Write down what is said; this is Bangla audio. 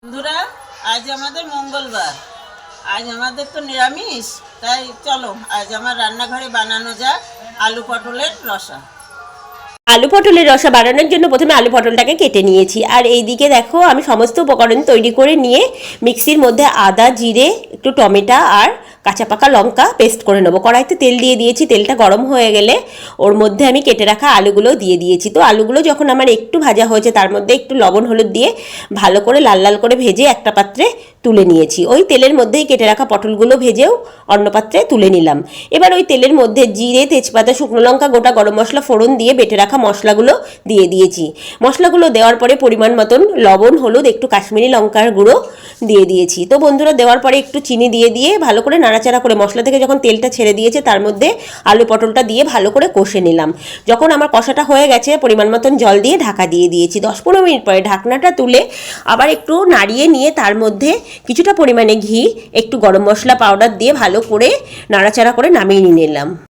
বন্ধুরা, আজ আমাদের মঙ্গলবার। আজ আমাদের তো নিরামিষ, তাই চলো আজ আমার রান্নাঘরে বানানো যাক আলু পটলের রসা। আলু পটলের রসা বানানোর জন্য প্রথমে আলু পটলটাকে কেটে নিয়েছি। আর এইদিকে দেখো আমি সমস্ত উপকরণ তৈরি করে নিয়ে মিক্সির মধ্যে আদা, জিরে, একটু টমেটো আর কাঁচা পাকা লঙ্কা পেস্ট করে নেবো। কড়াইতে তেল দিয়ে দিয়েছি, তেলটা গরম হয়ে গেলে ওর মধ্যে আমি কেটে রাখা আলুগুলো দিয়ে দিয়েছি। তো আলুগুলো যখন আমার একটু ভাজা হয়েছে তার মধ্যে একটু লবণ হলুদ দিয়ে ভালো করে লাল লাল করে ভেজে একটা পাত্রে তুলে নিয়েছি। ওই তেলের মধ্যেই কেটে রাখা পটলগুলো ভেজেও অন্য পাত্রে তুলে নিলাম। এবার ওই তেলের মধ্যে জিরে, তেজপাতা, শুকনো লঙ্কা, গোটা গরম মশলা ফোড়ন দিয়ে বেটে রাখা মশলাগুলো দিয়ে দিয়েছি। মশলাগুলো দেওয়ার পরে পরিমাণ মতন লবণ, হলুদ, একটু কাশ্মীরি লঙ্কার গুঁড়ো দিয়ে দিয়েছি। তো বন্ধুরা, দেওয়ার পরে একটু চিনি দিয়ে ভালো করে নাড়াচাড়া করে মশলা থেকে যখন তেলটা ছেড়ে দিয়েছে তার মধ্যে আলু পটলটা দিয়ে ভালো করে কষে নিলাম। যখন আমার কষাটা হয়ে গেছে পরিমাণ মতন জল দিয়ে ঢাকা দিয়ে দিয়েছি। 10-15 মিনিট পরে ঢাকনাটা তুলে আবার একটু নাড়িয়ে নিয়ে তার মধ্যে কিছুটা পরিমাণে ঘি, একটু গরম মশলা পাউডার দিয়ে ভালো করে নাড়াচাড়া করে নামিয়ে নিলাম।